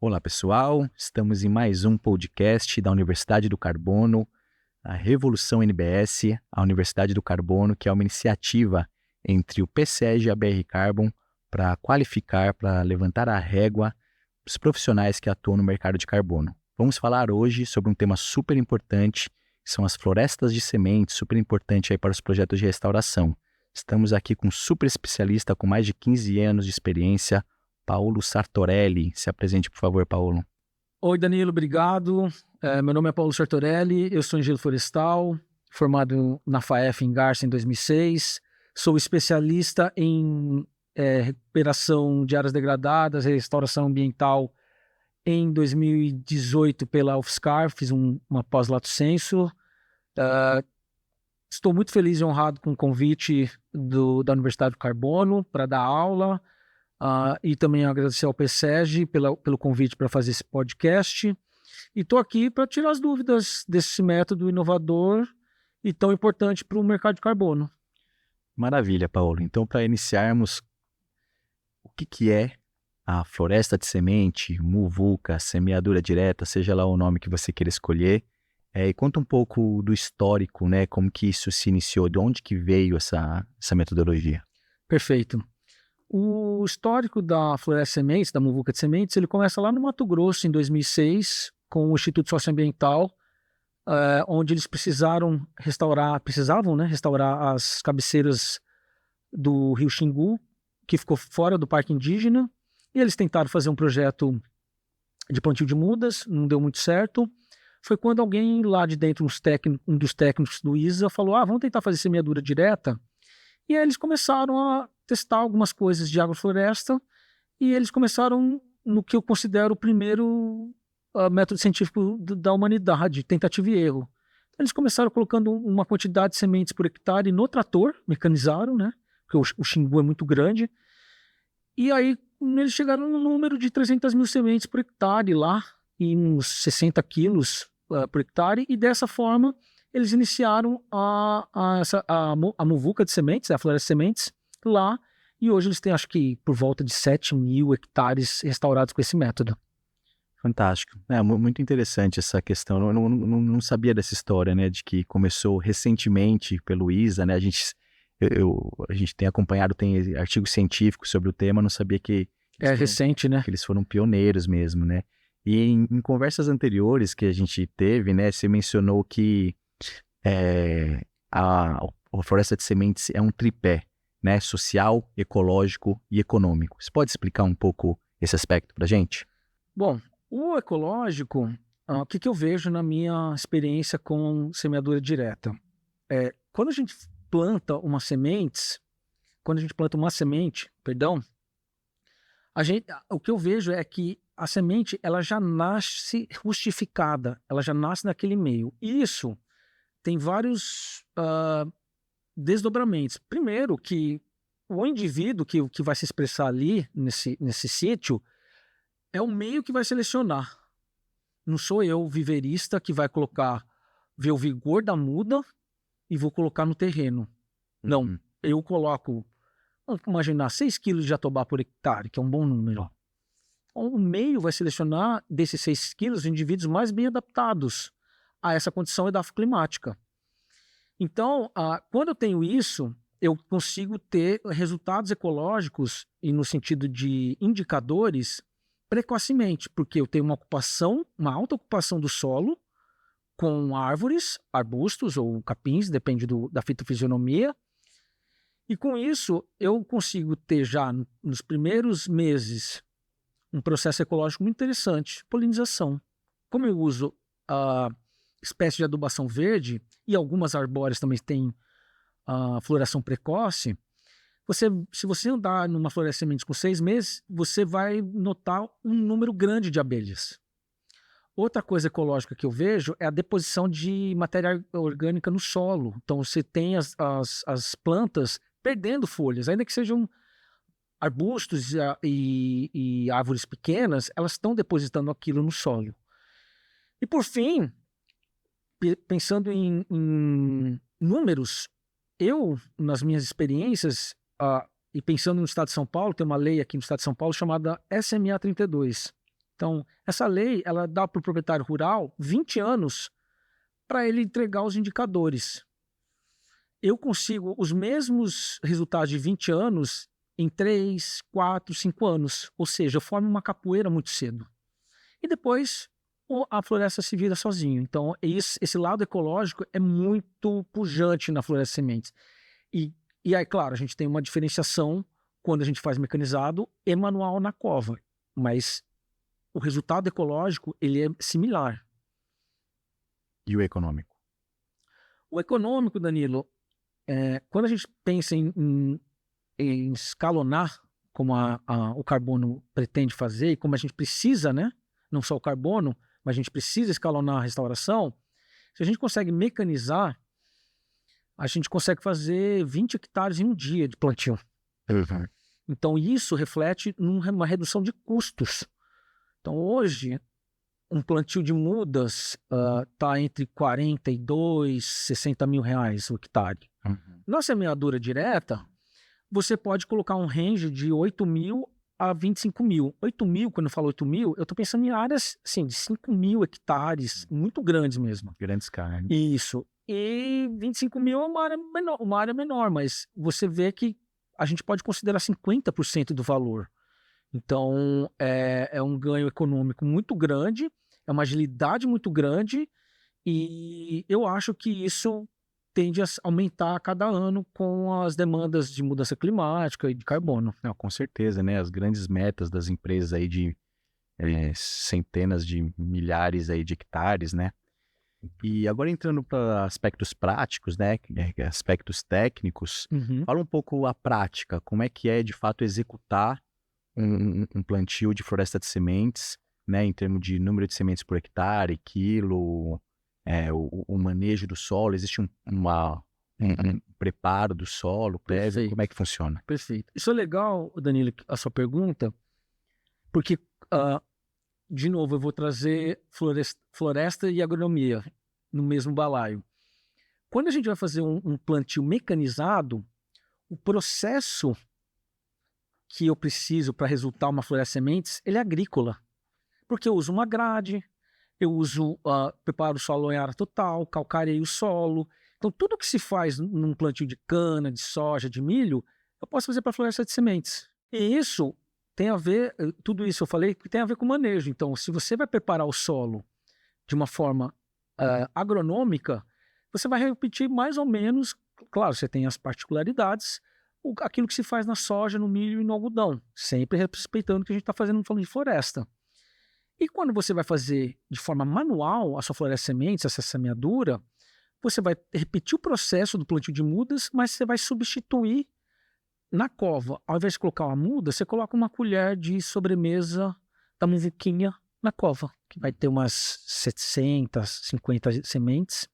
Olá, pessoal. Estamos em mais um podcast da Universidade do Carbono, a Revolução NBS, a Universidade do Carbono, que é uma iniciativa entre o PSEG e a BR Carbon para qualificar, para levantar a régua os profissionais que atuam no mercado de carbono. Vamos falar hoje sobre um tema super importante, que são as florestas de sementes, super importante aí para os projetos de restauração. Estamos aqui com um super especialista com mais de 15 anos de experiência, Paulo Sartorelli. Se apresente, por favor, Paulo. Oi, Danilo, obrigado. Meu nome é Paulo Sartorelli, eu sou engenheiro florestal, formado na FAEF em Garça em 2006. Sou especialista em recuperação de áreas degradadas, restauração ambiental em 2018 pela UFSCar, fiz uma pós-lato sensu. Estou muito feliz e honrado com o convite da Universidade do Carbono para dar aula. E também agradecer ao PSEG pelo convite para fazer esse podcast. E estou aqui para tirar as dúvidas desse método inovador e tão importante para o mercado de carbono. Maravilha, Paulo. Então, para iniciarmos, o que é a floresta de semente, muvuca, semeadura direta, seja lá o nome que você queira escolher, e conta um pouco do histórico, né? Como que isso se iniciou, de onde que veio essa metodologia? Perfeito. O histórico da floresta de sementes, da muvuca de sementes, ele começa lá no Mato Grosso, em 2006, com o Instituto Socioambiental, onde eles precisavam restaurar as cabeceiras do Rio Xingu, que ficou fora do Parque Indígena, e eles tentaram fazer um projeto de plantio de mudas, não deu muito certo. Foi quando alguém lá de dentro, um dos técnicos do ISA, falou, vamos tentar fazer semeadura direta. E aí eles começaram a testar algumas coisas de agrofloresta e eles começaram no que eu considero o primeiro método científico da humanidade, tentativa e erro. Eles começaram colocando uma quantidade de sementes por hectare no trator, mecanizaram, né? Porque o Xingu é muito grande. E aí eles chegaram no número de 300 mil sementes por hectare lá, e uns 60 quilos por hectare, e dessa forma eles iniciaram a muvuca de sementes, a floresta de sementes, lá, e hoje eles têm, acho que, por volta de 7 mil hectares restaurados com esse método. Fantástico. Muito interessante essa questão. Eu não sabia dessa história, né, de que começou recentemente pelo ISA, né, a gente tem acompanhado, tem artigos científicos sobre o tema, não sabia que... recente, né? Que eles foram pioneiros mesmo, né. E em conversas anteriores que a gente teve, né, você mencionou que a floresta de sementes é um tripé, né? Social, ecológico e econômico. Você pode explicar um pouco esse aspecto para a gente? Bom, o ecológico, o que eu vejo na minha experiência com semeadura direta? Quando a gente planta uma semente, o que eu vejo é que a semente ela já nasce rustificada, ela já nasce naquele meio. Isso tem vários desdobramentos. Primeiro, que o indivíduo que vai se expressar ali, nesse sítio, é o meio que vai selecionar. Não sou eu, viverista, que vai ver o vigor da muda e vou colocar no terreno. Não, eu coloco, vamos imaginar, 6 quilos de jatobá por hectare, que é um bom número. O meio vai selecionar desses 6 quilos indivíduos mais bem adaptados a essa condição edafoclimática. Então, quando eu tenho isso, eu consigo ter resultados ecológicos e no sentido de indicadores precocemente, porque eu tenho uma alta ocupação do solo com árvores, arbustos ou capins, depende da fitofisionomia, e com isso eu consigo ter já nos primeiros meses um processo ecológico muito interessante, polinização. Como eu uso espécie de adubação verde, e algumas arbóreas também têm floração precoce, se você andar numa floresta de sementes com 6 meses, você vai notar um número grande de abelhas. Outra coisa ecológica que eu vejo é a deposição de matéria orgânica no solo. Então você tem as plantas perdendo folhas, ainda que sejam arbustos e árvores pequenas, elas estão depositando aquilo no solo. E por fim, pensando em números, nas minhas experiências, e pensando no estado de São Paulo, tem uma lei aqui no estado de São Paulo chamada SMA 32. Então, essa lei, ela dá para o proprietário rural 20 anos para ele entregar os indicadores. Eu consigo os mesmos resultados de 20 anos em 3, 4, 5 anos. Ou seja, eu formo uma capoeira muito cedo. E depois a floresta se vira sozinho. Então, esse lado ecológico é muito pujante na floresta de sementes. E aí, claro, a gente tem uma diferenciação quando a gente faz mecanizado e manual na cova. Mas o resultado ecológico, ele é similar. E o econômico? O econômico, Danilo, quando a gente pensa em escalonar, como o carbono pretende fazer, e como a gente precisa, né? Não só o carbono, mas a gente precisa escalonar a restauração. Se a gente consegue mecanizar, a gente consegue fazer 20 hectares em um dia de plantio. Uhum. Então, isso reflete numa redução de custos. Então, hoje, um plantio de mudas está entre 42 e 60 mil reais o hectare. Uhum. Na semeadura direta, você pode colocar um range de 8 mil a 25 mil. 8 mil, quando eu falo 8 mil, eu estou pensando em áreas assim, de 5 mil hectares, muito grandes mesmo. Grande escala. Isso. E 25 mil é uma área menor, mas você vê que a gente pode considerar 50% do valor. Então, é um ganho econômico muito grande, é uma agilidade muito grande, e eu acho que isso tende a aumentar a cada ano com as demandas de mudança climática e de carbono. Não, com certeza, né? As grandes metas das empresas aí de centenas de milhares aí de hectares, né? E agora entrando para aspectos práticos, né? Aspectos técnicos, Uhum. fala um pouco a prática, como é que é de fato executar um plantio de floresta de sementes, né? Em termos de número de sementes por hectare, quilo, o manejo do solo, existe um preparo do solo prévio, Perfeito. como é que funciona? Perfeito. Isso é legal, Danilo, a sua pergunta, porque, de novo, eu vou trazer floresta e agronomia no mesmo balaio. Quando a gente vai fazer um plantio mecanizado, o processo que eu preciso para resultar uma floresta de sementes, ele é agrícola. Porque eu uso uma grade, eu preparo o solo em área total, calcareio o solo. Então, tudo que se faz num plantio de cana, de soja, de milho, eu posso fazer para floresta de sementes. E isso tem a ver, tudo isso eu falei, que tem a ver com manejo. Então, se você vai preparar o solo de uma forma agronômica, você vai repetir mais ou menos, claro, você tem as particularidades, aquilo que se faz na soja, no milho e no algodão, sempre respeitando o que a gente está fazendo falando de floresta. E quando você vai fazer de forma manual a sua floresta de sementes, essa semeadura, você vai repetir o processo do plantio de mudas, mas você vai substituir na cova. Ao invés de colocar uma muda, você coloca uma colher de sobremesa da muvuquinha na cova, que vai ter umas 750 sementes,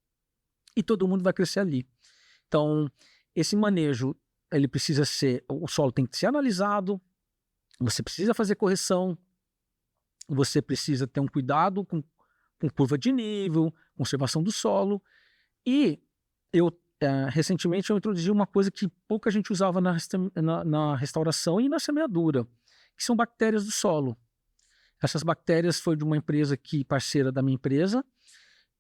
e todo mundo vai crescer ali. Então, esse manejo, ele precisa ser, o solo tem que ser analisado, você precisa fazer correção, você precisa ter um cuidado com curva de nível, conservação do solo. E recentemente eu introduzi uma coisa que pouca gente usava na restauração e na semeadura, que são bactérias do solo. Essas bactérias foi de uma empresa parceira da minha empresa,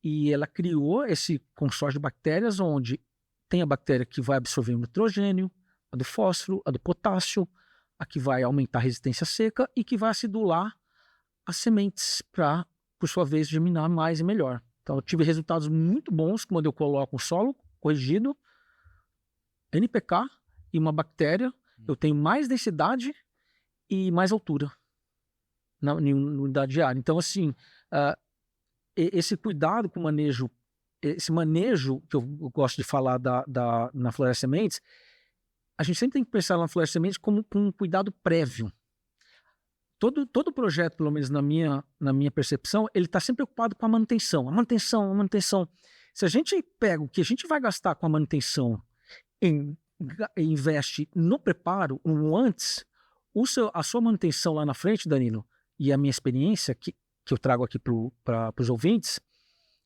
e ela criou esse consórcio de bactérias onde tem a bactéria que vai absorver o nitrogênio, a do fósforo, a do potássio, a que vai aumentar a resistência seca e que vai acidular as sementes para, por sua vez, germinar mais e melhor. Então, eu tive resultados muito bons quando eu coloco um solo corrigido, NPK e uma bactéria. Eu tenho mais densidade e mais altura na unidade de área. Então, assim, esse cuidado com o manejo, esse manejo que eu gosto de falar na floresta de sementes, a gente sempre tem que pensar na floresta de sementes como com um cuidado prévio. Todo projeto, pelo menos na minha percepção, ele está sempre preocupado com a manutenção. A manutenção. Se a gente pega o que a gente vai gastar com a manutenção e investe no preparo, no antes, a sua manutenção lá na frente, Danilo, e a minha experiência que eu trago aqui para os ouvintes,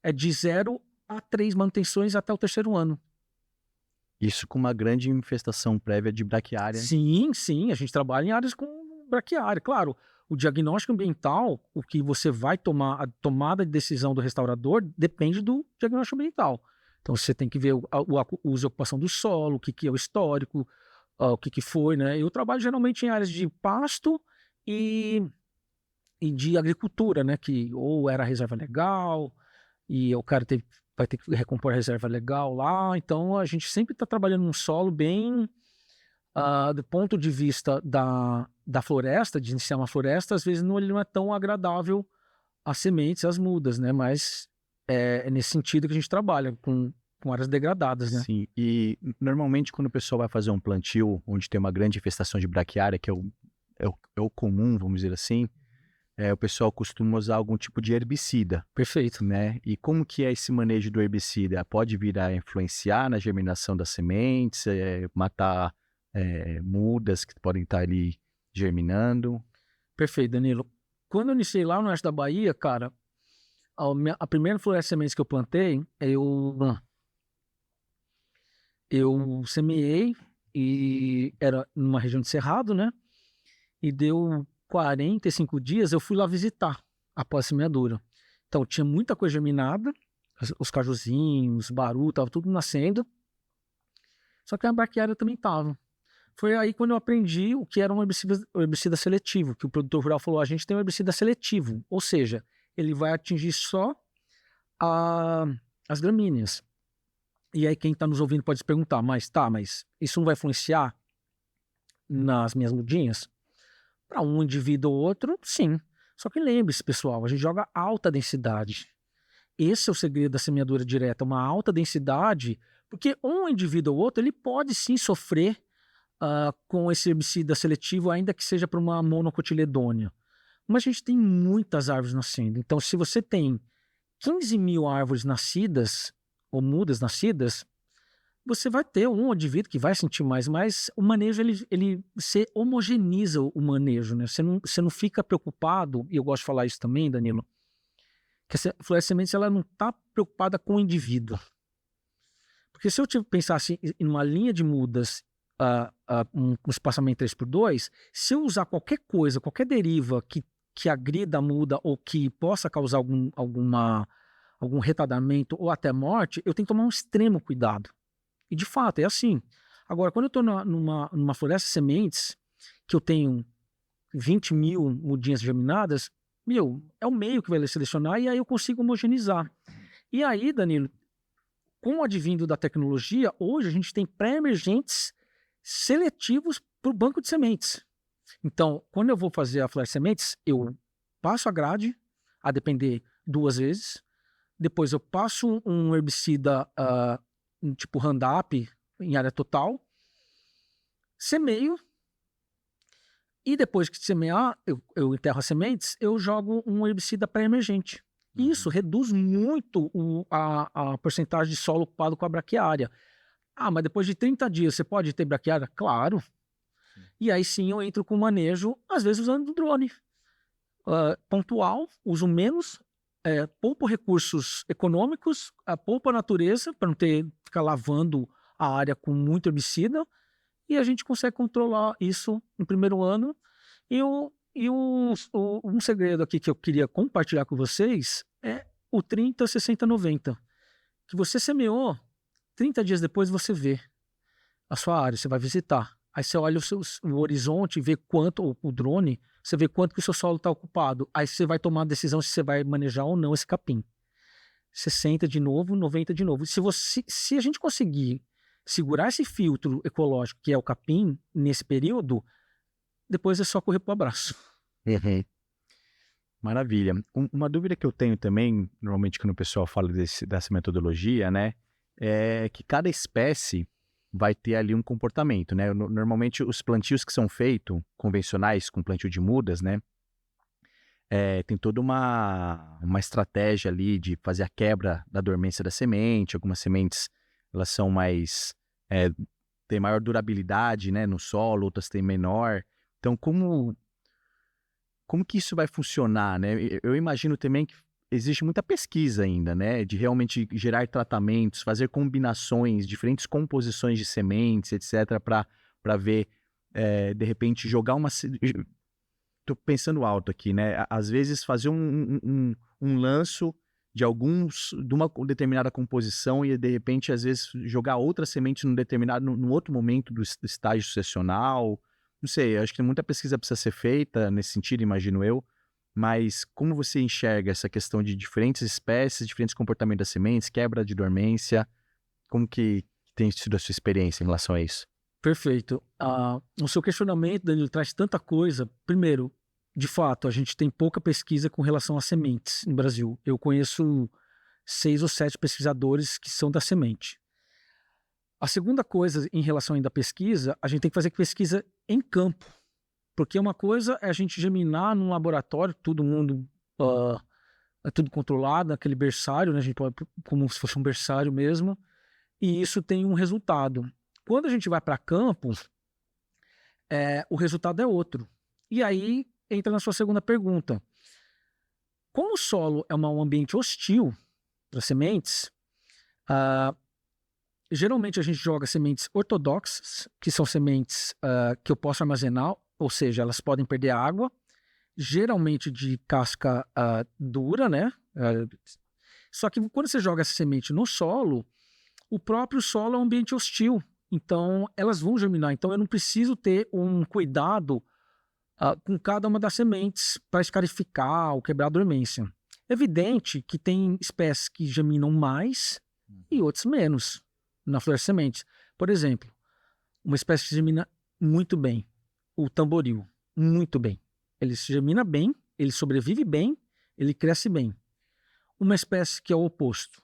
é de 0 a 3 manutenções até o 3º ano. Isso com uma grande infestação prévia de braquiária. Sim, a gente trabalha em áreas com braquiária. Claro, O diagnóstico ambiental, o que você vai tomar, a tomada de decisão do restaurador, depende do diagnóstico ambiental. Então, você tem que ver o uso e ocupação do solo, o que é o histórico, o que foi, né? Eu trabalho geralmente em áreas de pasto e de agricultura, né? Que ou era reserva legal, e o cara vai ter que recompor a reserva legal lá. Então, a gente sempre está trabalhando num solo bem... do ponto de vista da floresta, de iniciar uma floresta, às vezes ele não é tão agradável às sementes, às mudas, né? Mas é nesse sentido que a gente trabalha, com áreas degradadas, né? Sim, e normalmente quando o pessoal vai fazer um plantio onde tem uma grande infestação de braquiária, que é o comum, vamos dizer assim, o pessoal costuma usar algum tipo de herbicida, Perfeito. né? E como que é esse manejo do herbicida? Pode vir a influenciar na germinação das sementes, matar mudas que podem estar ali germinando? Perfeito, Danilo. Quando eu iniciei lá no oeste da Bahia, cara, a primeira floresta de sementes que eu plantei, eu semeei e era numa região de cerrado, né? E deu 45 dias, eu fui lá visitar após a semeadura. Então, tinha muita coisa germinada, os cajuzinhos, baru, tava tudo nascendo. Só que a braquiária também tava. Foi aí quando eu aprendi o que era um herbicida seletivo, que o produtor rural falou, a gente tem um herbicida seletivo, ou seja, ele vai atingir só as gramíneas. E aí quem está nos ouvindo pode se perguntar, mas isso não vai influenciar nas minhas mudinhas? Para um indivíduo ou outro, sim. Só que lembre-se, pessoal, a gente joga alta densidade. Esse é o segredo da semeadura direta, uma alta densidade, porque um indivíduo ou outro, ele pode sim sofrer com esse herbicida seletivo, ainda que seja para uma monocotiledônea. Mas a gente tem muitas árvores nascendo. Então, se você tem 15 mil árvores nascidas, ou mudas nascidas, você vai ter um indivíduo que vai sentir mais, mas o manejo, você homogeneiza o manejo, né? Você não fica preocupado, e eu gosto de falar isso também, Danilo, que a floresta de sementes ela não está preocupada com o indivíduo. Porque se eu pensasse em uma linha de mudas, um espaçamento 3x2, se eu usar qualquer coisa, qualquer deriva que agrida a muda ou que possa causar algum retardamento ou até morte, eu tenho que tomar um extremo cuidado. E de fato, é assim. Agora, quando eu estou numa floresta de sementes, que eu tenho 20 mil mudinhas germinadas, é o meio que vai selecionar e aí eu consigo homogeneizar. E aí, Danilo, com o advindo da tecnologia, hoje a gente tem pré-emergentes seletivos para o banco de sementes. Então, quando eu vou fazer a floresta de sementes, eu passo a grade, a depender 2 vezes. Depois eu passo um herbicida tipo Roundup em área total, semeio, e depois que semear, eu enterro as sementes, eu jogo um herbicida pré-emergente. Isso reduz muito a porcentagem de solo ocupado com a braquiária. Mas depois de 30 dias você pode ter braquiária? Claro. E aí sim eu entro com manejo, às vezes usando drone. Pontual, uso menos, poupo recursos econômicos, poupo a natureza, para não ficar lavando a área com muito herbicida, e a gente consegue controlar isso no primeiro ano. Um segredo aqui que eu queria compartilhar com vocês é o 30, 60, 90. Que você semeou, 30 dias depois você vê a sua área, você vai visitar. Aí você olha o horizonte e vê quanto, o drone, você vê quanto que o seu solo está ocupado. Aí você vai tomar a decisão se você vai manejar ou não esse capim. 60 de novo, 90 de novo. Se a gente conseguir segurar esse filtro ecológico que é o capim nesse período, depois é só correr para o abraço. Maravilha. Uma dúvida que eu tenho também, normalmente quando o pessoal fala dessa metodologia, né, é que cada espécie vai ter ali um comportamento, né? Normalmente os plantios que são feitos, convencionais, com plantio de mudas, né, tem toda uma estratégia ali de fazer a quebra da dormência da semente. Algumas sementes, elas são mais... têm maior durabilidade, né, no solo, outras têm menor. Então, como que isso vai funcionar, né? Eu imagino também que existe muita pesquisa ainda, né? De realmente gerar tratamentos, fazer combinações, diferentes composições de sementes, etc., para ver, de repente, jogar tô pensando alto aqui, né? Às vezes fazer um lanço de uma determinada composição e de repente, às vezes, jogar outra semente num outro momento do estágio sucessional. Não sei, acho que muita pesquisa precisa ser feita nesse sentido, imagino eu. Mas como você enxerga essa questão de diferentes espécies, diferentes comportamentos das sementes, quebra de dormência? Como que tem sido a sua experiência em relação a isso? Perfeito. O seu questionamento, Danilo, traz tanta coisa. Primeiro, de fato, a gente tem pouca pesquisa com relação a sementes no Brasil. Eu conheço 6 ou 7 pesquisadores que são da semente. A segunda coisa em relação ainda à pesquisa, a gente tem que fazer pesquisa em campo. Porque uma coisa é a gente germinar num laboratório, todo mundo é tudo controlado, aquele berçário, né? A gente pode, como se fosse um berçário mesmo, e isso tem um resultado. Quando a gente vai para campo, o resultado é outro. E aí entra na sua segunda pergunta. Como o solo é um ambiente hostil para sementes, geralmente a gente joga sementes ortodoxas, que são sementes que eu posso armazenar, ou seja, elas podem perder água, geralmente de casca dura, né? Só que quando você joga essa semente no solo, o próprio solo é um ambiente hostil. Então, elas vão germinar. Então, eu não preciso ter um cuidado com cada uma das sementes para escarificar ou quebrar a dormência. É evidente que tem espécies que germinam mais e outras menos na flor de sementes. Por exemplo, uma espécie que germina muito bem, o tamboril, muito bem. Ele germina bem, ele sobrevive bem, ele cresce bem. Uma espécie que é o oposto,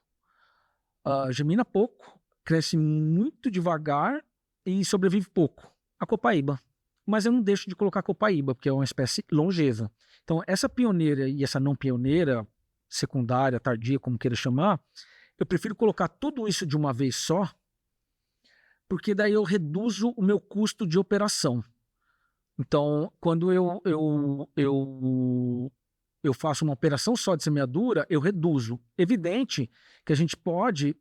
germina pouco, cresce muito devagar e sobrevive pouco, a copaíba. Mas eu não deixo de colocar a copaíba, porque é uma espécie longeva. Então, essa pioneira e essa não pioneira, secundária, tardia, como queira chamar, eu prefiro colocar tudo isso de uma vez só, porque daí eu reduzo o meu custo de operação. Então, quando eu faço uma operação só de semeadura, eu reduzo. Evidente que a gente pode,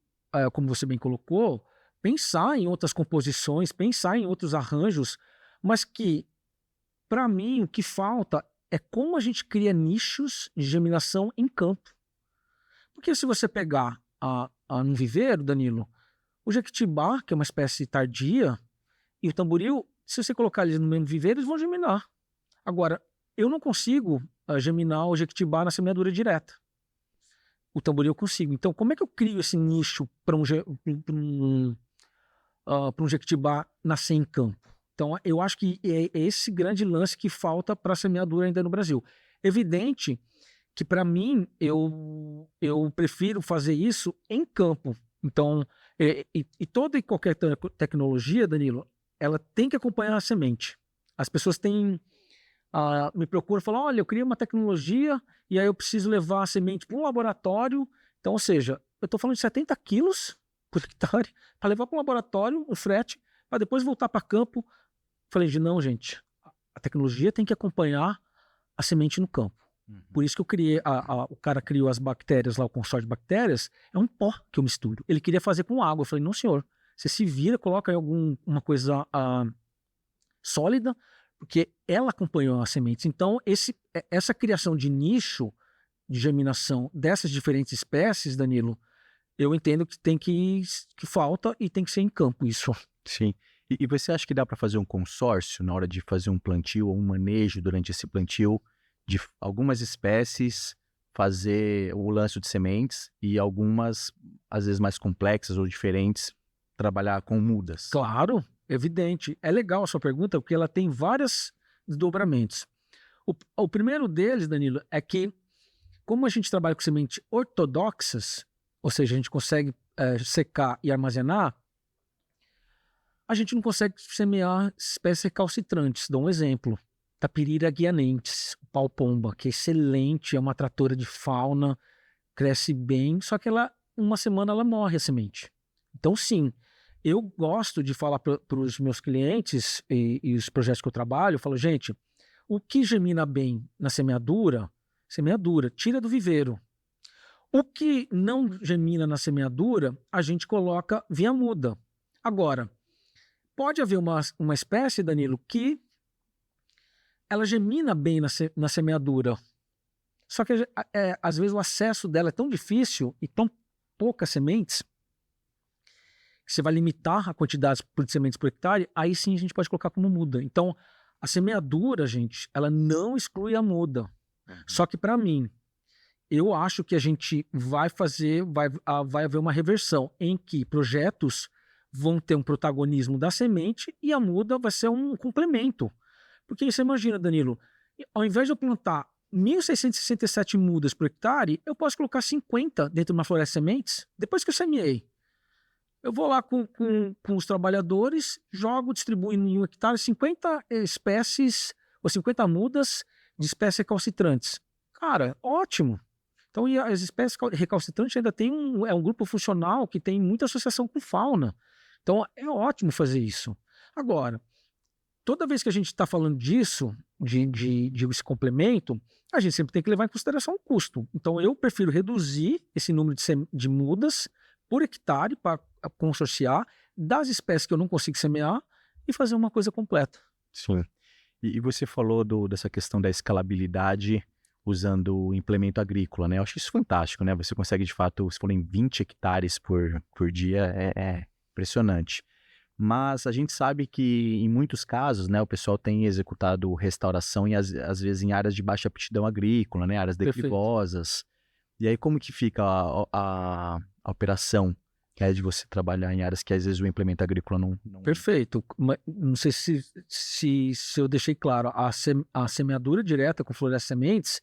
como você bem colocou, pensar em outras composições, pensar em outros arranjos, mas que, para mim, o que falta é como a gente cria nichos de germinação em campo. Porque se você pegar num viveiro, Danilo, o jequitibá, que é uma espécie tardia, e o tamboril, se você colocar eles no mesmo viveiro, eles vão germinar. Agora, eu não consigo germinar o jequitibá na semeadura direta. O tamboril eu consigo. Então, como é que eu crio esse nicho para um jequitibá nascer em campo? Então, eu acho que é esse grande lance que falta para a semeadura ainda no Brasil. Evidente que, para mim, eu prefiro fazer isso em campo. Então, toda e qualquer tecnologia, Danilo, ela tem que acompanhar a semente. As pessoas me procuram e falam, olha, eu criei uma tecnologia e aí eu preciso levar a semente para um laboratório. Então, ou seja, eu estou falando de 70 quilos por hectare para levar para um laboratório, um frete, para depois voltar para campo. Falei, não, gente, a tecnologia tem que acompanhar a semente no campo. Por isso que eu criei, o cara criou as bactérias lá, o consórcio de bactérias, é um pó que eu misturo. Ele queria fazer com água. Eu falei, não, senhor, você se vira, coloca aí uma coisa sólida, porque ela acompanhou as sementes. Então, essa criação de nicho de germinação dessas diferentes espécies, Danilo, eu entendo que falta e tem que ser em campo isso. Sim. E você acha que dá para fazer um consórcio na hora de fazer um plantio ou um manejo durante esse plantio de algumas espécies, fazer o lance de sementes e algumas, às vezes mais complexas ou diferentes, trabalhar com mudas? Claro, evidente. É legal a sua pergunta porque ela tem vários desdobramentos. O primeiro deles, Danilo, é que como a gente trabalha com sementes ortodoxas, ou seja, a gente consegue secar e armazenar, a gente não consegue semear espécies recalcitrantes. Dou um exemplo. Tapirira guianensis, pau-pomba, que é excelente, é uma atratora de fauna, cresce bem, só que uma semana ela morre a semente. Então, sim, eu gosto de falar para os meus clientes e os projetos que eu trabalho, eu falo, gente, o que germina bem na semeadura, tira do viveiro. O que não germina na semeadura, a gente coloca via muda. Agora, pode haver uma espécie, Danilo, que ela germina bem na semeadura. Só que às vezes o acesso dela é tão difícil e tão poucas sementes que você vai limitar a quantidade de sementes por hectare, aí sim a gente pode colocar como muda. Então, a semeadura, gente, ela não exclui a muda. Só que para mim, eu acho que a gente vai haver uma reversão em que projetos vão ter um protagonismo da semente e a muda vai ser um complemento. Porque você imagina, Danilo, ao invés de eu plantar 1.667 mudas por hectare, eu posso colocar 50 dentro de uma floresta de sementes depois que eu semeei. Eu vou lá com os trabalhadores, jogo, distribuo em 1 hectare 50 espécies ou 50 mudas de espécies recalcitrantes. Cara, ótimo. Então, e as espécies recalcitrantes ainda tem um grupo funcional que tem muita associação com fauna. Então, é ótimo fazer isso. Agora, toda vez que a gente está falando disso, de esse complemento, a gente sempre tem que levar em consideração o custo. Então, eu prefiro reduzir esse número de mudas por hectare para consorciar das espécies que eu não consigo semear e fazer uma coisa completa. Sim. E você falou dessa questão da escalabilidade usando o implemento agrícola, né? Eu acho isso fantástico, né? Você consegue, de fato, se forem 20 hectares por dia, é impressionante. Mas a gente sabe que, em muitos casos, né, o pessoal tem executado restauração, às vezes em áreas de baixa aptidão agrícola, né? Áreas declivosas. E aí, como que fica a operação de você trabalhar em áreas que, às vezes, o implemento agrícola não... Perfeito. Não sei se eu deixei claro. A semeadura direta com floresta sementes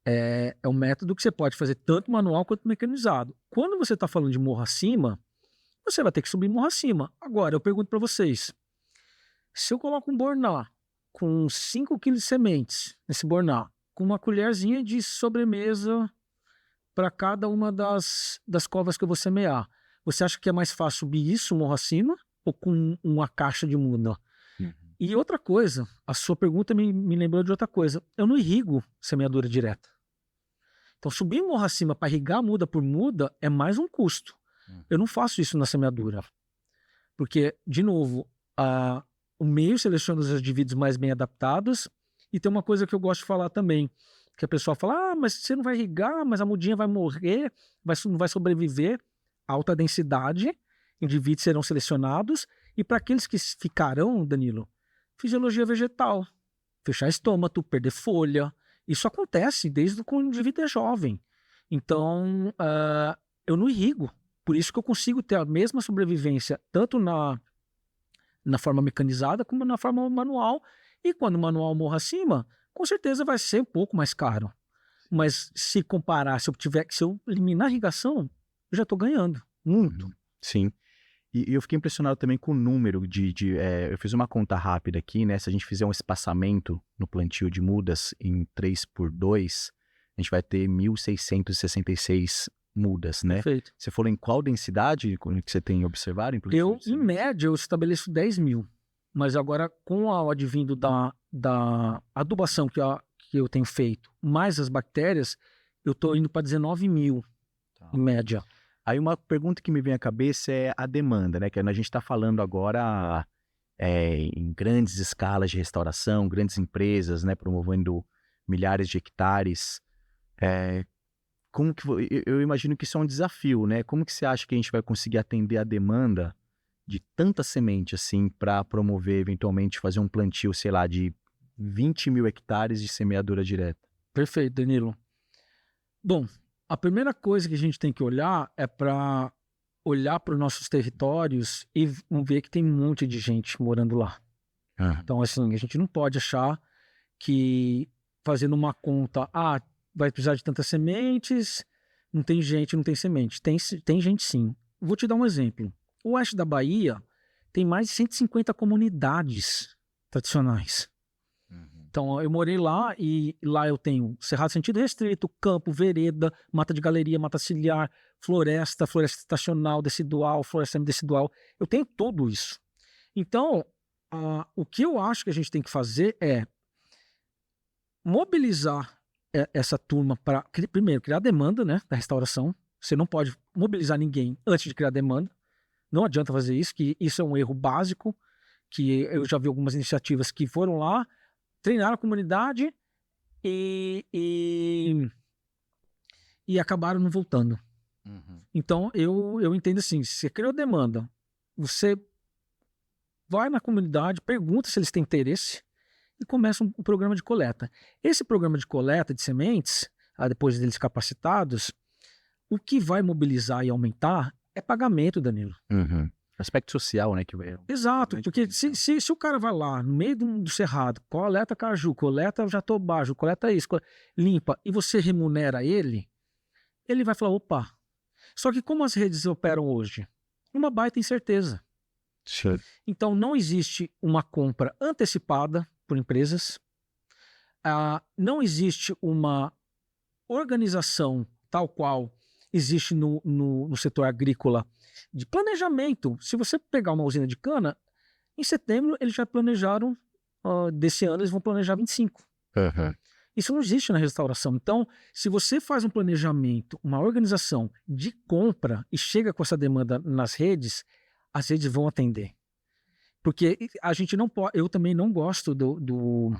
é um método que você pode fazer tanto manual quanto mecanizado. Quando você está falando de morro acima, você vai ter que subir morro acima. Agora, eu pergunto para vocês, se eu coloco um borná com 5 kg de sementes nesse borná, com uma colherzinha de sobremesa para cada uma das covas que eu vou semear, você acha que é mais fácil subir isso morro acima ou com uma caixa de muda? E outra coisa, a sua pergunta me lembrou de outra coisa. Eu não irrigo semeadura direta. Então, subir morro acima para irrigar muda por muda é mais um custo. Eu não faço isso na semeadura. Porque, de novo, o meio seleciona os indivíduos mais bem adaptados. E tem uma coisa que eu gosto de falar também, que a pessoa fala, mas você não vai irrigar, mas a mudinha vai morrer, não vai sobreviver. Alta densidade, indivíduos serão selecionados. E para aqueles que ficarão, Danilo, fisiologia vegetal, fechar estômago, perder folha. Isso acontece desde que o indivíduo é jovem. Então, eu não irrigo. Por isso que eu consigo ter a mesma sobrevivência, tanto na forma mecanizada como na forma manual. E quando o manual morre acima, com certeza vai ser um pouco mais caro. Mas se comparar, se eu eliminar a irrigação, eu já estou ganhando muito. Sim. E eu fiquei impressionado também com o número eu fiz uma conta rápida aqui, né? Se a gente fizer um espaçamento no plantio de mudas em 3x2, a gente vai ter 1.666 mudas, né? Perfeito. Você falou em qual densidade que você tem observado? Em média, eu estabeleço 10 mil. Mas agora, com o advindo da adubação que eu tenho feito, mais as bactérias, eu estou indo para 19 mil, em média. Aí uma pergunta que me vem à cabeça é a demanda, né? Que a gente está falando agora em grandes escalas de restauração, grandes empresas, né? Promovendo milhares de hectares. Como que eu imagino que isso é um desafio, né? Como que você acha que a gente vai conseguir atender a demanda de tanta semente assim para promover, eventualmente, fazer um plantio, sei lá, de 20 mil hectares de semeadura direta? Perfeito, Danilo. Bom, a primeira coisa que a gente tem que olhar é para olhar para os nossos territórios e ver que tem um monte de gente morando lá. Então, assim, a gente não pode achar que fazendo uma conta, vai precisar de tantas sementes, não tem gente, não tem semente. Tem gente sim. Vou te dar um exemplo. O oeste da Bahia tem mais de 150 comunidades tradicionais. Então, eu morei lá e lá eu tenho cerrado sentido restrito, campo, vereda, mata de galeria, mata ciliar, floresta estacional, decidual, floresta semidecidual. Eu tenho tudo isso. Então, o que eu acho que a gente tem que fazer é mobilizar essa turma para, primeiro, criar demanda, né, da restauração. Você não pode mobilizar ninguém antes de criar demanda. Não adianta fazer isso, que isso é um erro básico, que eu já vi algumas iniciativas que foram lá, treinaram a comunidade e acabaram não voltando. Então, eu entendo assim, se você criou demanda, você vai na comunidade, pergunta se eles têm interesse e começa um programa de coleta. Esse programa de coleta de sementes, depois deles capacitados, o que vai mobilizar e aumentar é pagamento, Danilo. Aspecto social, né? Exato, porque se o cara vai lá no meio do cerrado, coleta caju, coleta jatobá, coleta isso, limpa, e você remunera ele vai falar, opa. Só que como as redes operam hoje? Uma baita incerteza. Sure. Então não existe uma compra antecipada por empresas, não existe uma organização tal qual existe no setor agrícola de planejamento. Se você pegar uma usina de cana, em setembro eles já planejaram, desse ano eles vão planejar 25. Isso não existe na restauração. Então, se você faz um planejamento, uma organização de compra e chega com essa demanda nas redes, as redes vão atender. Porque a gente não pode, eu também não gosto do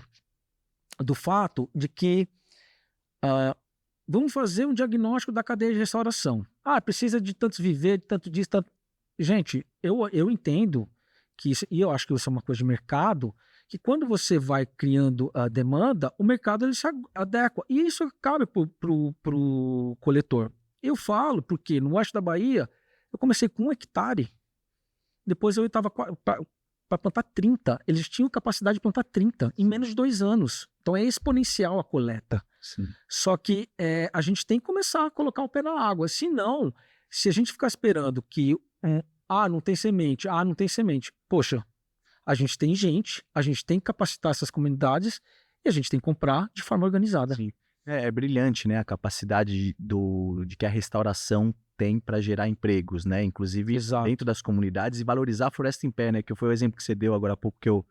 fato de que vamos fazer um diagnóstico da cadeia de restauração. Precisa de tantos viver, de tanto disso, tanto... Gente, eu entendo que isso, e eu acho que isso é uma coisa de mercado, que quando você vai criando a demanda, o mercado ele se adequa. E isso cabe pro coletor. Eu falo porque no oeste da Bahia, eu comecei com 1 hectare. Depois eu estava para plantar 30. Eles tinham capacidade de plantar 30 em menos de 2 anos. Então é exponencial a coleta. Sim. Só que a gente tem que começar a colocar o pé na água. Senão, se a gente ficar esperando que não tem semente, não tem semente. Poxa, a gente tem a gente tem que capacitar essas comunidades e a gente tem que comprar de forma organizada. Sim. É brilhante, né? A capacidade de que a restauração tem para gerar empregos, né? Inclusive Exato. Dentro das comunidades e valorizar a floresta em pé, né? Que foi o exemplo que você deu agora há pouco que eu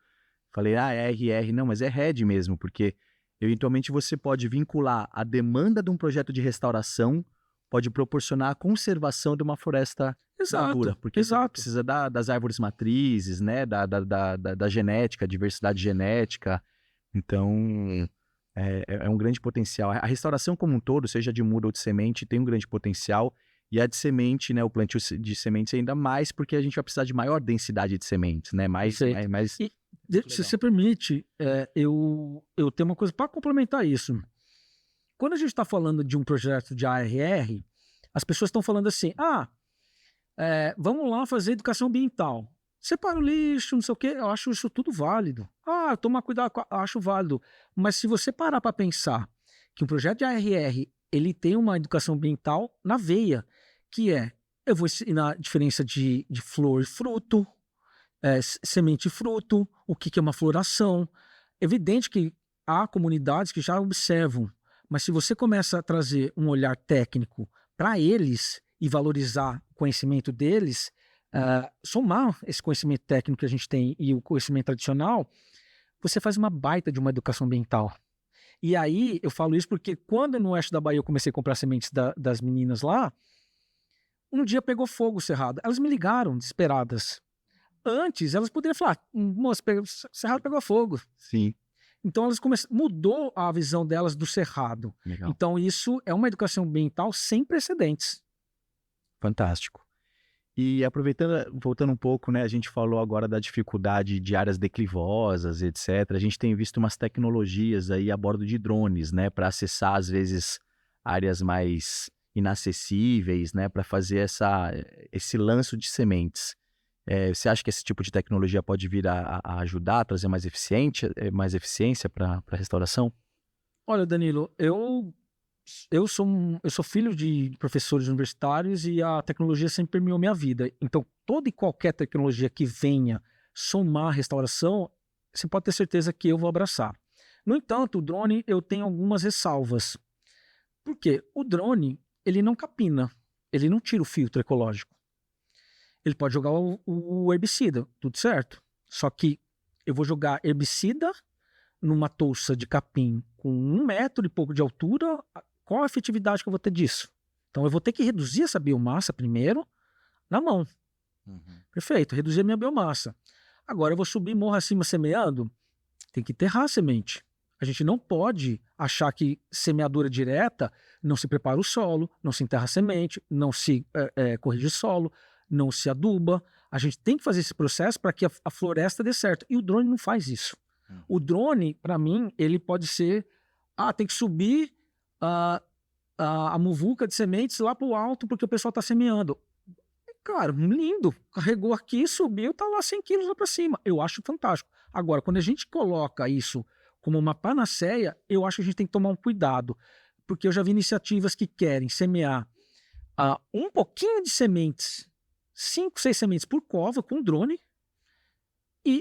falei, é RR. Não, mas é RED mesmo, porque eventualmente você pode vincular a demanda de um projeto de restauração, pode proporcionar a conservação de uma floresta madura, porque você precisa das árvores matrizes, né? Da genética, diversidade genética. Então, é um grande potencial. A restauração como um todo, seja de muda ou de semente, tem um grande potencial. E a de semente, né? O plantio de sementes ainda mais, porque a gente vai precisar de maior densidade de sementes, né? Se você permite, eu tenho uma coisa para complementar isso. Quando a gente está falando de um projeto de ARR, as pessoas estão falando assim, vamos lá fazer educação ambiental. Separa o lixo, não sei o quê, eu acho isso tudo válido. Tomar cuidado, acho válido. Mas se você parar para pensar que um projeto de ARR, ele tem uma educação ambiental na veia, que eu vou ensinar a diferença de flor e fruto, semente e fruto, o que é uma floração. Evidente que há comunidades que já observam, mas se você começa a trazer um olhar técnico para eles e valorizar o conhecimento deles, somar esse conhecimento técnico que a gente tem e o conhecimento tradicional, você faz uma baita de uma educação ambiental. E aí, eu falo isso porque quando no oeste da Bahia eu comecei a comprar sementes das meninas lá, um dia pegou fogo o cerrado. Elas me ligaram, desesperadas. Antes, elas poderiam falar, moça, o cerrado pegou fogo. Sim. Então, mudou a visão delas do cerrado. Legal. Então, isso é uma educação ambiental sem precedentes. Fantástico. E voltando um pouco, né, a gente falou agora da dificuldade de áreas declivosas, etc. A gente tem visto umas tecnologias aí a bordo de drones, né, para acessar, às vezes, áreas mais inacessíveis, né, para fazer esse lanço de sementes. Você acha que esse tipo de tecnologia pode vir a ajudar, a trazer mais eficiência para a restauração? Olha, Danilo, eu sou filho de professores universitários e a tecnologia sempre permeou minha vida. Então, toda e qualquer tecnologia que venha somar a restauração, você pode ter certeza que eu vou abraçar. No entanto, o drone, eu tenho algumas ressalvas. Por quê? O drone, ele não capina, ele não tira o filtro ecológico. Ele pode jogar o herbicida, tudo certo. Só que eu vou jogar herbicida numa touça de capim com 1 metro e pouco de altura, qual a efetividade que eu vou ter disso? Então eu vou ter que reduzir essa biomassa primeiro na mão. Perfeito, reduzir a minha biomassa. Agora eu vou subir morro acima semeando? tem que enterrar a semente. A gente não pode achar que semeadura direta não se prepara o solo, não se enterra a semente, não se corrige o solo, não se aduba. A gente tem que fazer esse processo para que a floresta dê certo. E o drone não faz isso. O drone, para mim, ele pode ser... tem que subir a muvuca de sementes lá para o alto porque o pessoal está semeando. Cara, lindo. Carregou aqui, subiu, tá lá 100 quilos lá para cima. Eu acho fantástico. Agora, quando a gente coloca isso como uma panaceia, eu acho que a gente tem que tomar um cuidado. Porque eu já vi iniciativas que querem semear um pouquinho de sementes, 5, 6 sementes por cova com drone,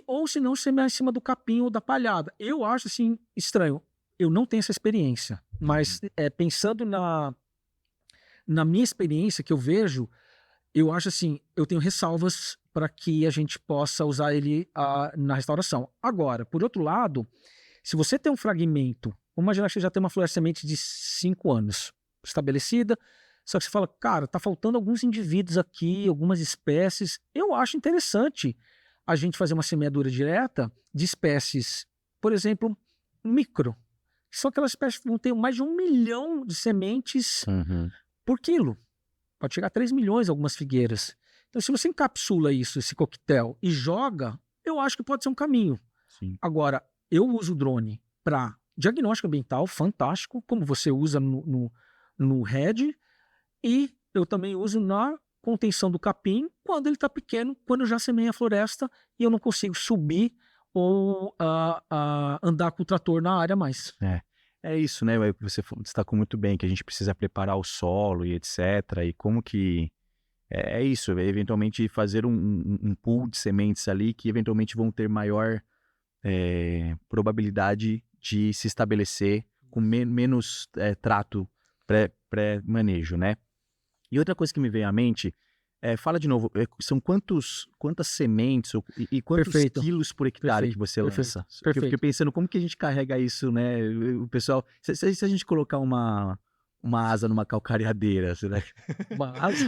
ou se não, semear em cima do capim ou da palhada. Eu acho assim estranho. Eu não tenho essa experiência, mas pensando na minha experiência que eu vejo, eu acho assim, eu tenho ressalvas para que a gente possa usar ele na restauração. Agora, por outro lado, se você tem um fragmento, vamos imaginar que você já tem uma floresta semente de 5 anos estabelecida, só que você fala, cara, tá faltando alguns indivíduos aqui, algumas espécies. Eu acho interessante a gente fazer uma semeadura direta de espécies, por exemplo, micro. São aquelas espécies que vão ter mais de 1 milhão de sementes por quilo. Pode chegar a 3 milhões algumas figueiras. Então, se você encapsula isso, esse coquetel, e joga, eu acho que pode ser um caminho. Sim. Agora, eu uso o drone para diagnóstico ambiental, fantástico, como você usa no RED, e eu também uso na contenção do capim quando ele está pequeno, quando eu já semeei a floresta e eu não consigo subir ou andar com o trator na área mais. É isso, né? Você destacou muito bem que a gente precisa preparar o solo e etc. E como que... É isso, eventualmente fazer um pool de sementes ali que eventualmente vão ter maior probabilidade de se estabelecer com menos trato pré-manejo, né? E outra coisa que me veio à mente, fala de novo, são quantas sementes e quantos Perfeito. quilos por hectare que você lança? Eu fiquei pensando, como que a gente carrega isso, né? O pessoal, se a gente colocar uma asa numa calcareadeira, né? Uma asa?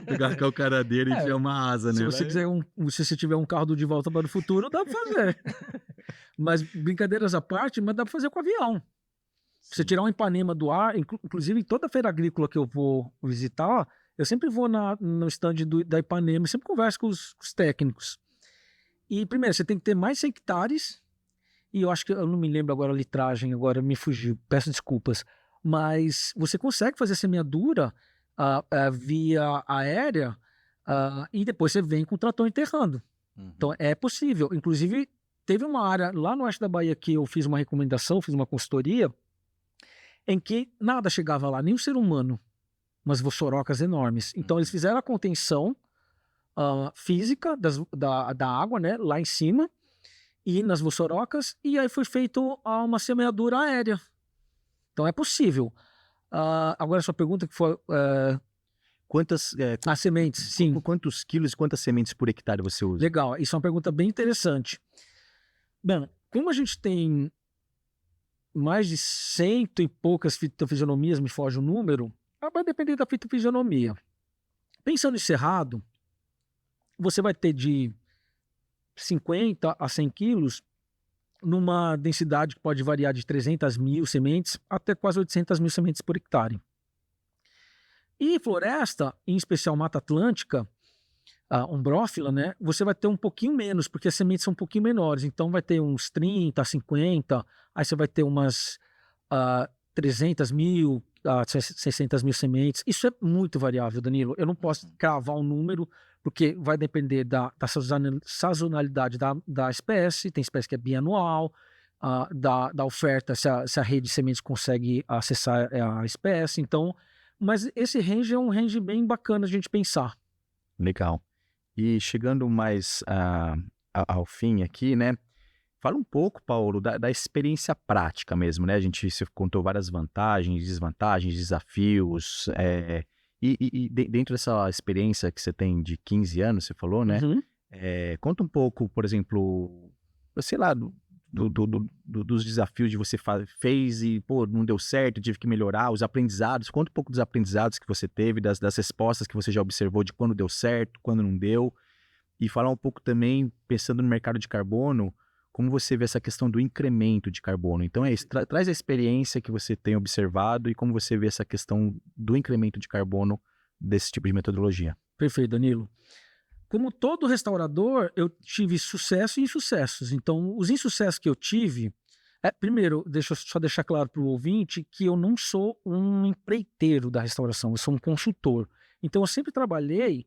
Pegar a calcareadeira e enfiar uma asa, né? Se você quiser se você tiver um carro do De Volta para o Futuro, dá para fazer. Mas brincadeiras à parte, mas dá para fazer com avião. Você tirar um Ipanema do ar, inclusive toda feira agrícola que eu vou visitar, eu sempre vou no stand da Ipanema, sempre converso com os técnicos. E primeiro, você tem que ter mais hectares, e eu acho que, eu não me lembro agora a litragem, agora me fugiu, peço desculpas, mas você consegue fazer semeadura via aérea e depois você vem com o trator enterrando. Então é possível. Inclusive, teve uma área lá no oeste da Bahia que eu fiz uma recomendação, fiz uma consultoria, em que nada chegava lá, nem o ser humano, umas vossorocas enormes. Então eles fizeram a contenção física da água, né, lá em cima, e nas vossorocas, e aí foi feito uma semeadura aérea. Então é possível. Agora a sua pergunta que foi... Quantas sementes, sim. Quantos quilos, quantas sementes por hectare você usa? Legal, isso é uma pergunta bem interessante. Bem, como a gente tem mais de 100 e poucas fitofisionomias, me foge o número, vai depender da fitofisionomia. Pensando em cerrado, você vai ter de 50 a 100 quilos numa densidade que pode variar de 300 mil sementes até quase 800 mil sementes por hectare. E floresta, em especial Mata Atlântica, umbrófila, né, você vai ter um pouquinho menos, porque as sementes são um pouquinho menores. Então vai ter uns 30, 50, aí você vai ter umas 300 mil, 600 mil sementes. Isso é muito variável, Danilo. Eu não posso cravar um número, porque vai depender da sazonalidade da espécie. Tem espécie que é bianual, da oferta, se a rede de sementes consegue acessar a espécie. Então, mas esse range é um range bem bacana a gente pensar. Legal. E chegando mais ao fim aqui, né? Fala um pouco, Paulo, da experiência prática mesmo, né? Você contou várias vantagens, desvantagens, desafios. E dentro dessa experiência que você tem de 15 anos, você falou, né? Conta um pouco, por exemplo, sei lá, dos desafios de você fez e, pô, não deu certo, tive que melhorar, os aprendizados. Conta um pouco dos aprendizados que você teve, das respostas que você já observou de quando deu certo, quando não deu. E falar um pouco também, pensando no mercado de carbono, como você vê essa questão do incremento de carbono? Então é isso, traz a experiência que você tem observado e como você vê essa questão do incremento de carbono desse tipo de metodologia. Perfeito, Danilo. Como todo restaurador, eu tive sucesso e insucessos. Então, os insucessos que eu tive... primeiro, deixa eu só deixar claro para o ouvinte que eu não sou um empreiteiro da restauração, eu sou um consultor. Então, eu sempre trabalhei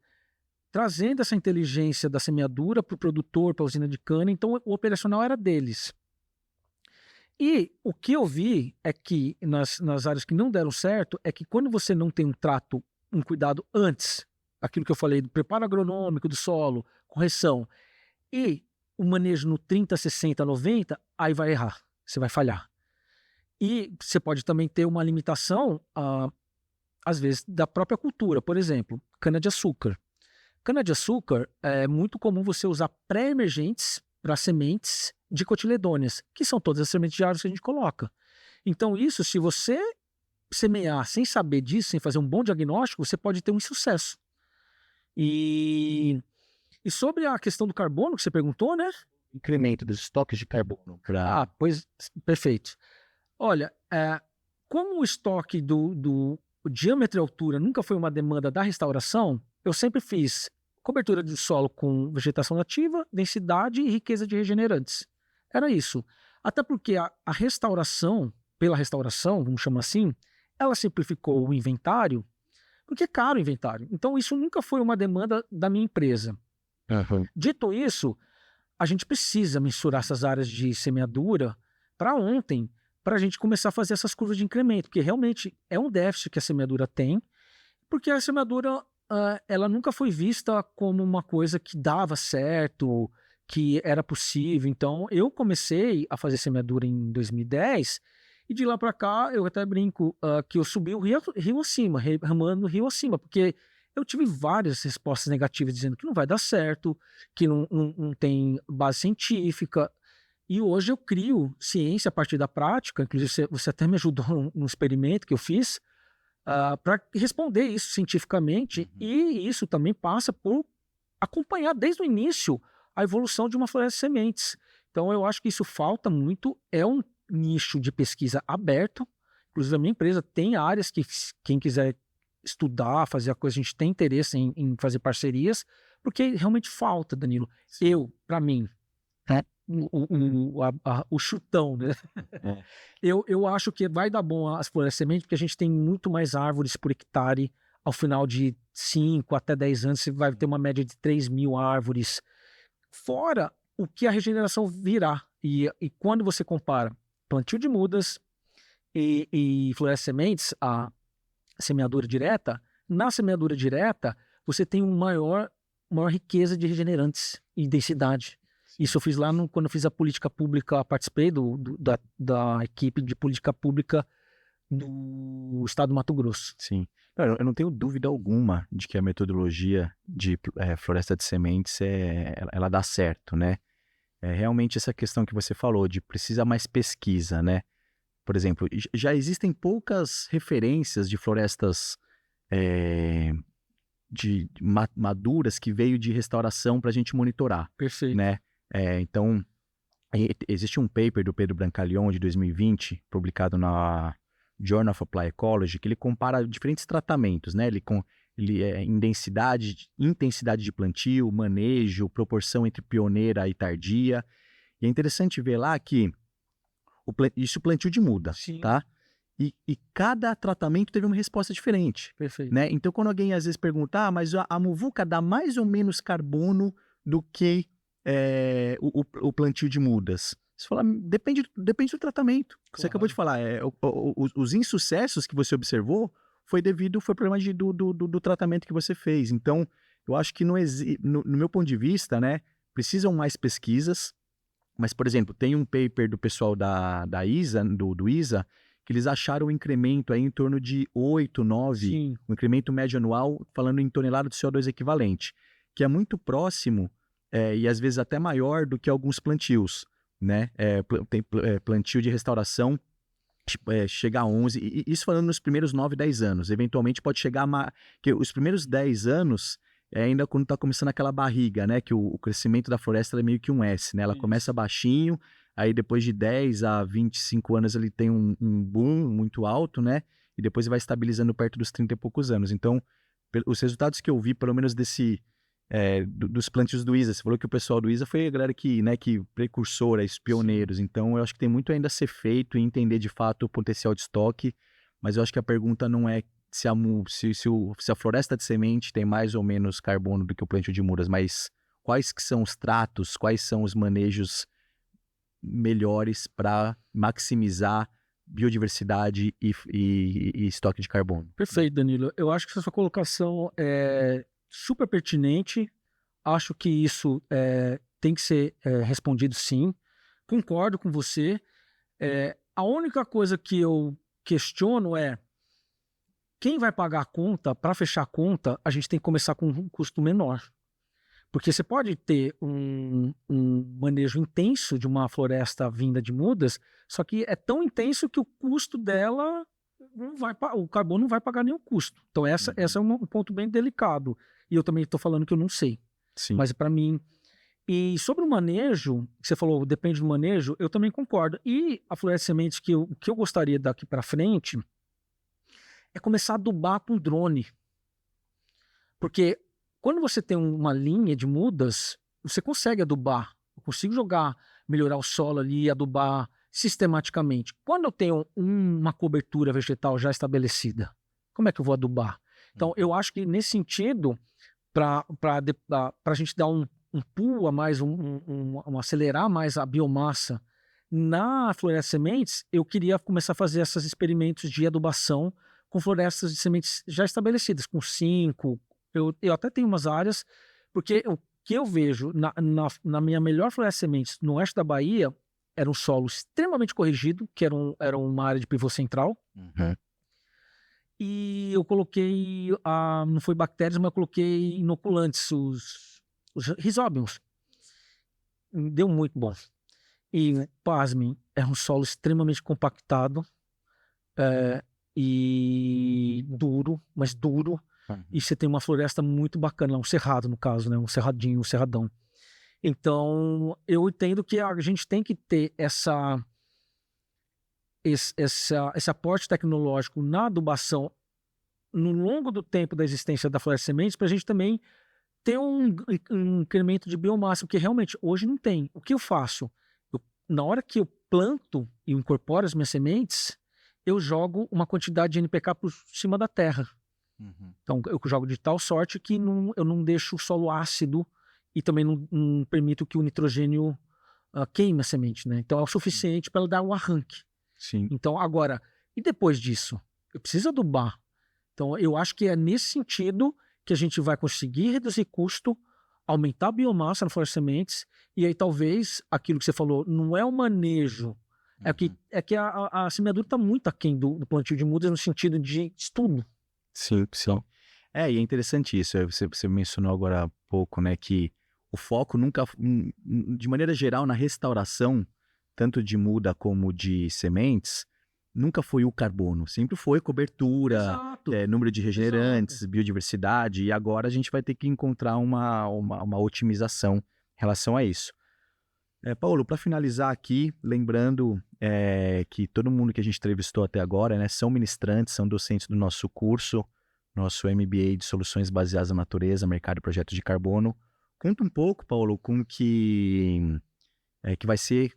trazendo essa inteligência da semeadura para o produtor, para a usina de cana. Então, o operacional era deles. E o que eu vi é que, nas áreas que não deram certo, é que quando você não tem um trato, um cuidado antes, aquilo que eu falei do preparo agronômico do solo, correção, e o manejo no 30, 60, 90, aí vai errar, você vai falhar. E você pode também ter uma limitação, às vezes, da própria cultura. Por exemplo, cana-de-açúcar. Cana-de-açúcar é muito comum você usar pré-emergentes para sementes de cotiledôneas, que são todas as sementes de árvores que a gente coloca. Então isso, se você semear sem saber disso, sem fazer um bom diagnóstico, você pode ter um insucesso. E sobre a questão do carbono que você perguntou, né? Incremento dos estoques de carbono. Pois, perfeito. Olha, como o estoque do diâmetro e altura nunca foi uma demanda da restauração, eu sempre fiz cobertura de solo com vegetação nativa, densidade e riqueza de regenerantes. Era isso. Até porque a restauração, pela restauração, vamos chamar assim, ela simplificou o inventário, porque é caro o inventário. Então isso nunca foi uma demanda da minha empresa. Uhum. Dito isso, a gente precisa mensurar essas áreas de semeadura para ontem, para a gente começar a fazer essas curvas de incremento, porque realmente é um déficit que a semeadura tem, porque a semeadura ela nunca foi vista como uma coisa que dava certo, que era possível. Então eu comecei a fazer semeadura em 2010 e de lá para cá eu até brinco que eu subi o rio acima, remando o rio acima, porque eu tive várias respostas negativas dizendo que não vai dar certo, que não tem base científica. E hoje eu crio ciência a partir da prática, inclusive você até me ajudou num experimento que eu fiz, para responder isso cientificamente, e isso também passa por acompanhar desde o início a evolução de uma floresta de sementes. Então eu acho que isso falta muito, é um nicho de pesquisa aberto, inclusive a minha empresa tem áreas que quem quiser estudar, fazer a coisa, a gente tem interesse em fazer parcerias, porque realmente falta, Danilo. Para mim, o chutão, né? Eu acho que vai dar bom as florestas sementes, porque a gente tem muito mais árvores por hectare. Ao final de 5 até 10 anos, você vai ter uma média de 3.000 árvores. Fora o que a regeneração virá. E quando você compara plantio de mudas e florestas sementes, a semeadura direta, na semeadura direta, você tem maior riqueza de regenerantes e densidade. Isso eu fiz lá quando eu fiz a política pública, participei da equipe de política pública do estado do Mato Grosso. Sim. Eu não tenho dúvida alguma de que a metodologia de floresta de sementes ela dá certo, né? Realmente essa questão que você falou de precisa mais pesquisa, né? Por exemplo, já existem poucas referências de florestas maduras que veio de restauração para a gente monitorar. Perfeito. Né? Então, existe um paper do Pedro Brancaleon de 2020, publicado na Journal of Applied Ecology, que ele compara diferentes tratamentos, né? Ele em intensidade de plantio, manejo, proporção entre pioneira e tardia. E é interessante ver lá que isso plantio de muda, Sim. Tá? E cada tratamento teve uma resposta diferente. Perfeito. Né? Então, quando alguém às vezes pergunta, mas a muvuca dá mais ou menos carbono do que o plantio de mudas? Você fala, depende do tratamento. Claro. Você acabou de falar, os insucessos que você observou foi problema do tratamento que você fez. Então, eu acho que no meu ponto de vista, né, precisam mais pesquisas, mas, por exemplo, tem um paper do pessoal da ISA, do ISA, que eles acharam um incremento aí em torno de 8, 9, Sim. Um incremento médio anual, falando em tonelada de CO2 equivalente, que é muito próximo e às vezes até maior do que alguns plantios, né? Tem plantio de restauração chega a 11, e isso falando nos primeiros 9, 10 anos. Eventualmente pode chegar que os primeiros 10 anos ainda quando está começando aquela barriga, né? Que o crescimento da floresta é meio que um S, né? Ela começa baixinho, aí depois de 10 a 25 anos ele tem um boom muito alto, né? E depois vai estabilizando perto dos 30 e poucos anos. Então, os resultados que eu vi, pelo menos dos plantios do ISA, você falou que o pessoal do ISA foi a galera que precursora, os pioneiros. Então, eu acho que tem muito ainda a ser feito e entender de fato o potencial de estoque, mas eu acho que a pergunta não é se a floresta de semente tem mais ou menos carbono do que o plantio de mudas, mas quais que são os tratos, quais são os manejos melhores para maximizar biodiversidade e estoque de carbono. Perfeito, Danilo. Eu acho que essa sua colocação é super pertinente. Acho que isso tem que ser respondido sim. Concordo com você. A única coisa que eu questiono é quem vai pagar a conta. Para fechar a conta, a gente tem que começar com um custo menor. Porque você pode ter um manejo intenso de uma floresta vinda de mudas, só que é tão intenso que o custo dela, o carbono não vai pagar nenhum custo. Então essa é um ponto bem delicado. E eu também estou falando que eu não sei. Sim. Mas para mim... E sobre o manejo, que você falou, depende do manejo, eu também concordo. E a floresta de sementes que eu gostaria daqui para frente é começar a adubar com drone. Porque quando você tem uma linha de mudas, você consegue adubar. Eu consigo melhorar o solo ali, adubar sistematicamente. Quando eu tenho uma cobertura vegetal já estabelecida, como é que eu vou adubar? Então, eu acho que nesse sentido, para a gente dar um pulo a mais, acelerar mais a biomassa na floresta de sementes, eu queria começar a fazer esses experimentos de adubação com florestas de sementes já estabelecidas, com 5. Eu até tenho umas áreas, porque o que eu vejo na minha melhor floresta de sementes no oeste da Bahia era um solo extremamente corrigido, que era uma área de pivô central. E eu coloquei, não foi bactérias, mas eu coloquei inoculantes, os Rhizobiums. Deu muito bom. E, pasmem, é um solo extremamente compactado e duro, mas duro. E você tem uma floresta muito bacana, um cerrado no caso, né? Um cerradinho, um cerradão. Então, eu entendo que a gente tem que ter esse aporte tecnológico na adubação no longo do tempo da existência da floresta de sementes, para a gente também ter um incremento de biomassa, porque realmente hoje não tem. O que eu faço? Na hora que eu planto e incorporo as minhas sementes, eu jogo uma quantidade de NPK por cima da terra. Então, eu jogo de tal sorte que eu não deixo o solo ácido e também não permito que o nitrogênio queime a semente, né? Então, é o suficiente para ela dar um arranque. Sim. Então, agora, e depois disso? Eu preciso adubar. Então, eu acho que é nesse sentido que a gente vai conseguir reduzir custo, aumentar a biomassa na floresta de sementes, e aí talvez aquilo que você falou não é o manejo, é que a semeadura está muito aquém do plantio de mudas no sentido de estudo. Sim, sim. E é interessante isso. Você mencionou agora há pouco, né, que o foco nunca, de maneira geral, na restauração, tanto de muda como de sementes, nunca foi o carbono. Sempre foi cobertura, número de regenerantes, biodiversidade, e agora a gente vai ter que encontrar uma otimização em relação a isso. Paulo, para finalizar aqui, lembrando que todo mundo que a gente entrevistou até agora, né, são ministrantes, são docentes do nosso curso, nosso MBA de Soluções Baseadas na Natureza, Mercado e Projetos de Carbono. Conta um pouco, Paulo, como que vai ser,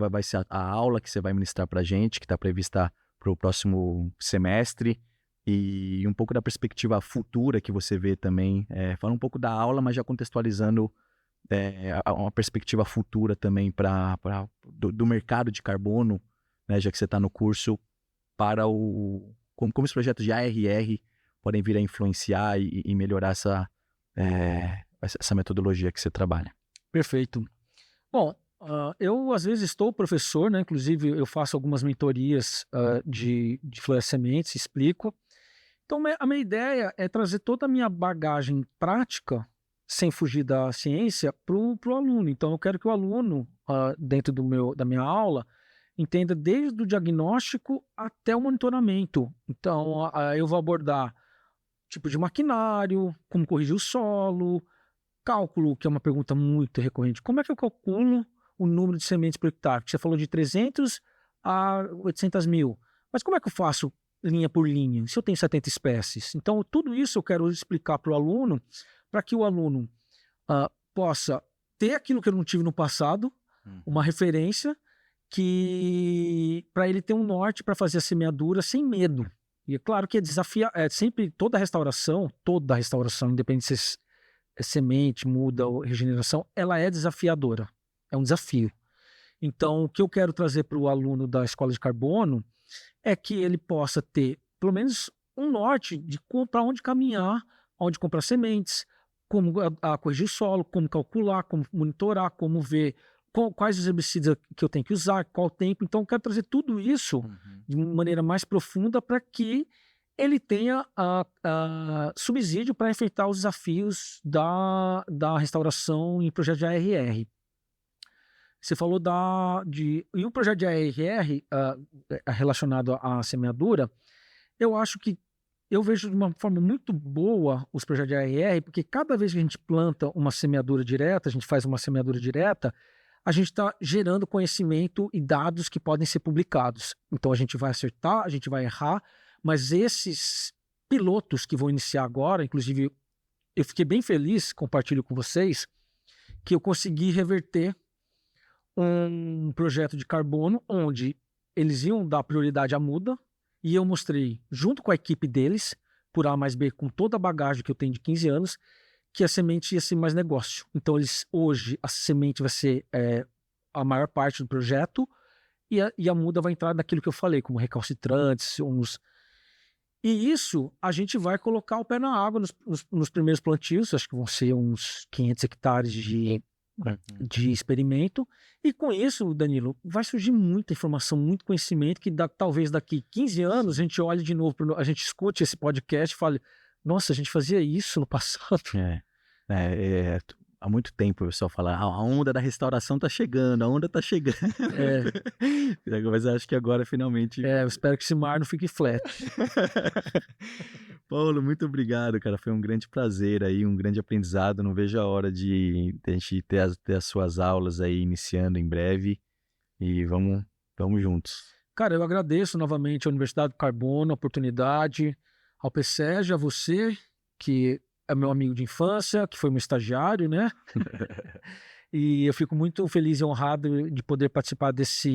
vai ser a aula que você vai ministrar para a gente, que está prevista para o próximo semestre, e um pouco da perspectiva futura que você vê também. Fala um pouco da aula, mas já contextualizando uma perspectiva futura também do mercado de carbono, né, já que você está no curso, para como os projetos de ARR podem vir a influenciar e melhorar essa metodologia que você trabalha. Perfeito. Bom, eu às vezes estou professor, né? Inclusive eu faço algumas mentorias de floresta sementes, explico. Então a minha ideia é trazer toda a minha bagagem prática, sem fugir da ciência, para o aluno. Então eu quero que o aluno, dentro da minha aula, entenda desde o diagnóstico até o monitoramento. Então eu vou abordar tipo de maquinário, como corrigir o solo, cálculo, que é uma pergunta muito recorrente. Como é que eu calculo o número de sementes por hectare? Porque você falou de 300 a 800 mil. Mas como é que eu faço linha por linha, se eu tenho 70 espécies? Então, tudo isso eu quero explicar para o aluno, para que o aluno possa ter aquilo que eu não tive no passado, uma referência, que para ele ter um norte para fazer a semeadura sem medo. E é claro que sempre toda restauração, independente se é semente, muda ou regeneração, ela é desafiadora, é um desafio. Então, o que eu quero trazer para o aluno da Escola de Carbono é que ele possa ter, pelo menos, um norte de para onde caminhar, onde comprar sementes, como corrigir o solo, como calcular, como monitorar, como ver quais os herbicidas que eu tenho que usar, qual tempo. Então, eu quero trazer tudo isso de maneira mais profunda para que ele tenha subsídio para enfrentar os desafios da restauração em projeto de ARR. Você falou e o projeto de ARR relacionado à semeadura, eu acho que eu vejo de uma forma muito boa os projetos de ARR, porque cada vez que a gente planta uma semeadura direta, a gente faz uma semeadura direta, a gente está gerando conhecimento e dados que podem ser publicados. Então a gente vai acertar, a gente vai errar, mas esses pilotos que vão iniciar agora, inclusive eu fiquei bem feliz, compartilho com vocês, que eu consegui reverter um projeto de carbono onde eles iam dar prioridade à muda e eu mostrei, junto com a equipe deles, por A mais B, com toda a bagagem que eu tenho de 15 anos, que a semente ia ser mais negócio. Então, hoje, a semente vai ser a maior parte do projeto e a muda vai entrar naquilo que eu falei, como recalcitrantes, E isso, a gente vai colocar o pé na água nos primeiros plantios, acho que vão ser uns 500 hectares de experimento, e com isso, Danilo, vai surgir muita informação, muito conhecimento, que talvez daqui 15 anos a gente olhe de novo, a gente escute esse podcast e fale, nossa, a gente fazia isso no passado. Há muito tempo o pessoal fala, a onda da restauração tá chegando, a onda tá chegando. Mas acho que agora finalmente... eu espero que esse mar não fique flat. Paulo, muito obrigado, cara. Foi um grande prazer aí, um grande aprendizado. Não vejo a hora de a gente ter as suas aulas aí iniciando em breve. E vamos juntos. Cara, eu agradeço novamente à Universidade do Carbono, a oportunidade, ao PSEG, a você, que é meu amigo de infância, que foi meu estagiário, né? E eu fico muito feliz e honrado de poder participar dessa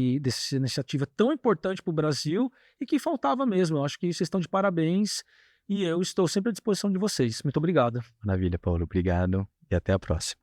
iniciativa tão importante para o Brasil e que faltava mesmo. Eu acho que vocês estão de parabéns. E eu estou sempre à disposição de vocês. Muito obrigado. Maravilha, Paulo. Obrigado e até a próxima.